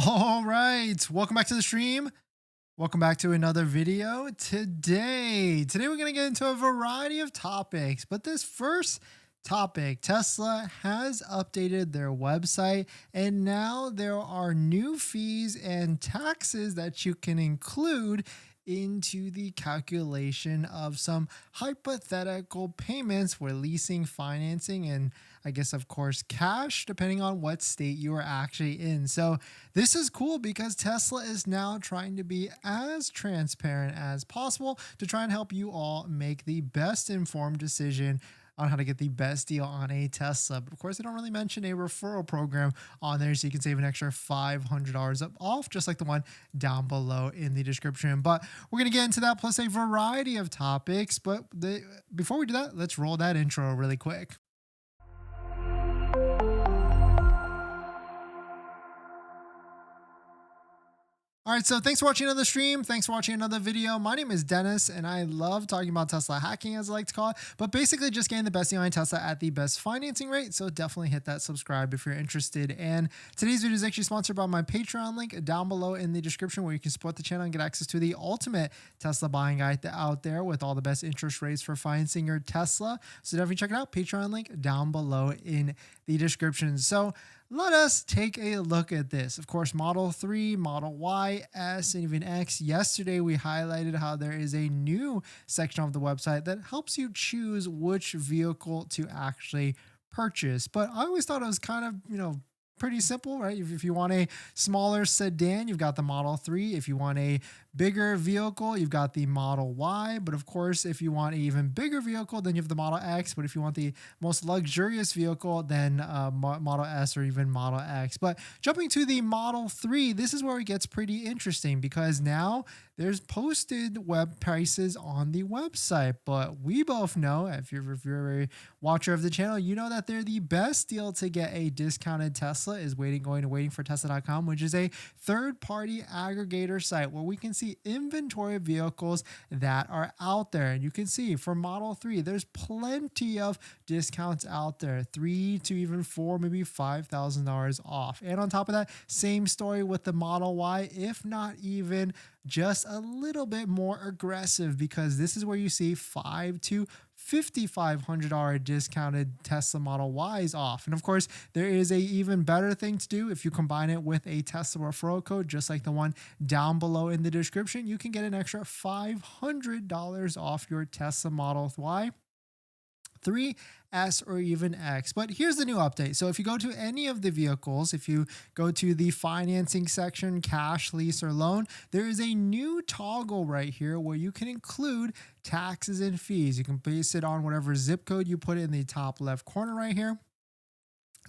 All right, welcome back to the stream. Welcome back to another video. Today we're going to get into a variety of topics, but this first topic, Tesla has updated their website and now there are new fees and taxes that you can include into the calculation of some hypothetical payments for leasing, financing, and I guess, of course, cash, depending on what state you are actually in. So this is cool because Tesla is now trying to be as transparent as possible to try and help you all make the best informed decision on how to get the best deal on a Tesla. But of course, they don't really mention a referral program on there, so you can save an extra $500 off, just like the one down below in the description. But we're going to get into that plus a variety of topics. But before we do that, let's roll that intro really quick. All right, so thanks for watching another stream. Thanks for watching another video. My name is Dennis, and I love talking about Tesla hacking, as I like to call it, but basically just getting the best deal on Tesla at the best financing rate. So definitely hit that subscribe if you're interested. And today's video is actually sponsored by my Patreon link down below in the description, where you can support the channel and get access to the ultimate Tesla buying guide out there with all the best interest rates for financing your Tesla. So definitely check it out. Patreon link down below in the description. So let us take a look at this. Of course, Model 3, Model Y, S, and even X. Yesterday, we highlighted how there is a new section of the website that helps you choose which vehicle to actually purchase. But I always thought it was kind of, pretty simple, right? If you want a smaller sedan, you've got the Model 3. If you want a bigger vehicle, you've got the Model Y. But of course, if you want an even bigger vehicle, then you have the Model X. But if you want the most luxurious vehicle, then Model S or even Model X. But jumping to the Model 3, this is where it gets pretty interesting because now there's posted web prices on the website. But we both know, if you're a watcher of the channel, you know that they're the best deal to get a discounted Tesla is going to waitingfortesla.com, which is a third-party aggregator site where we can see inventory of vehicles that are out there. And you can see for Model 3, there's plenty of discounts out there, $3,000 to even $4,000, maybe $5,000 off. And on top of that, same story with the Model Y, if not even just a little bit more aggressive, because this is where you see $5,000 to $5,500 discounted Tesla Model Ys off. And of course, there is a even better thing to do. If you combine it with a Tesla referral code, just like the one down below in the description, you can get an extra $500 off your Tesla Model Y, 3, S, or even X. But here's the new update. So if you go to any of the vehicles, if you go to the financing section, cash, lease, or loan, there is a new toggle right here where you can include taxes and fees. You can base it on whatever zip code you put in the top left corner right here.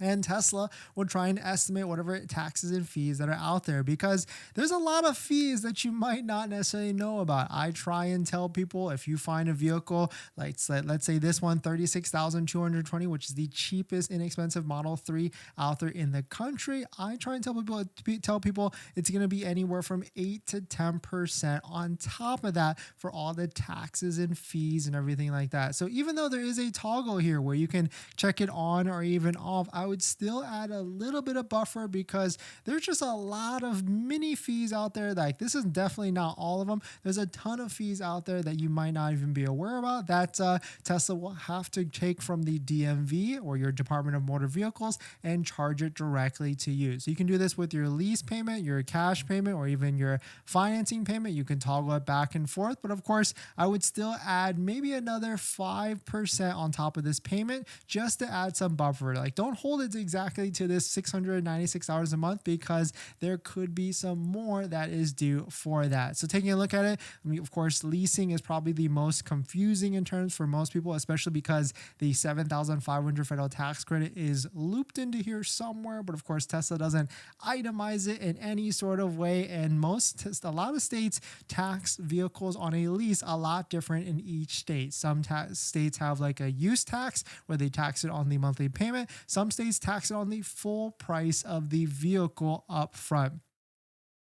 And Tesla will try and estimate whatever taxes and fees that are out there, because there's a lot of fees that you might not necessarily know about. I try and tell people, if you find a vehicle, like let's say this one, $36,220, which is the cheapest inexpensive Model 3 out there in the country, I try and tell people it's going to be anywhere from 8 to 10% on top of that for all the taxes and fees and everything like that. So even though there is a toggle here where you can check it on or even off, I would still add a little bit of buffer, because there's just a lot of mini fees out there. Like, this is definitely not all of them. There's a ton of fees out there that you might not even be aware about that Tesla will have to take from the DMV or your Department of Motor Vehicles and charge it directly to you. So you can do this with your lease payment, your cash payment, or even your financing payment. You can toggle it back and forth. But of course, I would still add maybe another 5% on top of this payment just to add some buffer. Like, don't hold it exactly to this $696 a month, because there could be some more that is due for that. So taking a look at it, I mean, of course, leasing is probably the most confusing in terms for most people, especially because the $7,500 federal tax credit is looped into here somewhere. But of course, Tesla doesn't itemize it in any sort of way. And a lot of states tax vehicles on a lease a lot different in each state. Some states have like a use tax where they tax it on the monthly payment. Some states tax it on the full price of the vehicle up front.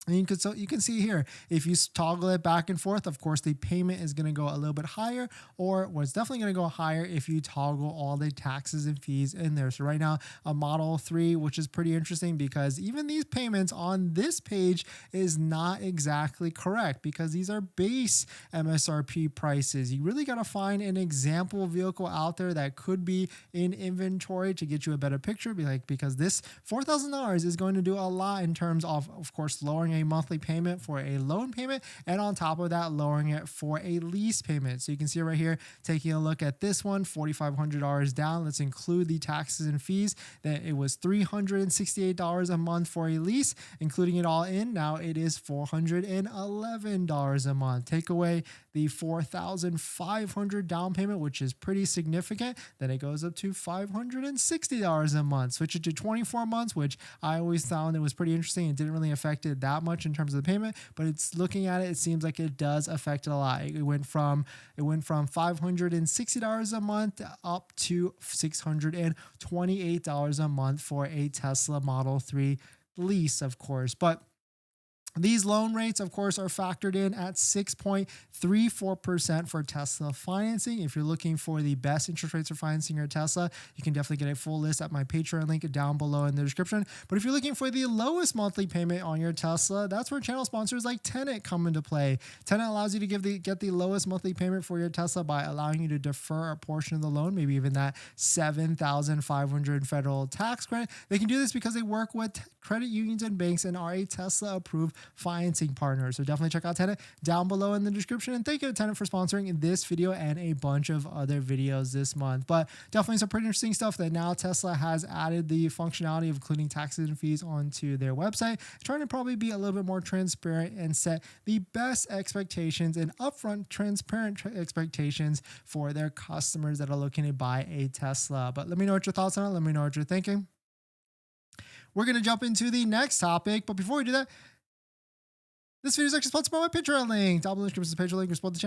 And you can see here, if you toggle it back and forth, of course, the payment is going to go a little bit higher, or it's definitely going to go higher if you toggle all the taxes and fees in there. So right now, a Model 3, which is pretty interesting because even these payments on this page is not exactly correct because these are base MSRP prices. You really got to find an example vehicle out there that could be in inventory to get you a better picture. Because this $4,000 is going to do a lot in terms of course, lowering a monthly payment for a loan payment, and on top of that, lowering it for a lease payment. So you can see right here, taking a look at this one, $4,500 down. Let's include the taxes and fees. That it was $368 a month for a lease, including it all in. Now it is $411 a month. Take away the $4,500 down payment, which is pretty significant. Then it goes up to $560 a month. Switch it to 24 months, which I always found it was pretty interesting. It didn't really affect it that much in terms of the payment, but it's looking at it, it seems like it does affect it a lot. It went from $560 a month up to $628 a month for a Tesla Model 3 lease, of course. But these loan rates, of course, are factored in at 6.34% for Tesla financing. If you're looking for the best interest rates for financing your Tesla, you can definitely get a full list at my Patreon link down below in the description. But if you're looking for the lowest monthly payment on your Tesla, that's where channel sponsors like Tenet come into play. Tenet allows you to get the lowest monthly payment for your Tesla by allowing you to defer a portion of the loan, maybe even that $7,500 federal tax credit. They can do this because they work with credit unions and banks and are a Tesla approved financing partner. So definitely check out Tenet down below in the description. And thank you to Tenet for sponsoring this video and a bunch of other videos this month. But definitely some pretty interesting stuff that now Tesla has added the functionality of including taxes and fees onto their website, trying to probably be a little bit more transparent and set the best expectations and upfront transparent expectations for their customers that are looking to buy a Tesla. But let me know what your thoughts on it. Let me know what you're thinking. We're going to jump into the next topic. But before we do that, this video is actually sponsored by my Patreon link. Down below in the description is the Patreon link. Support the channel.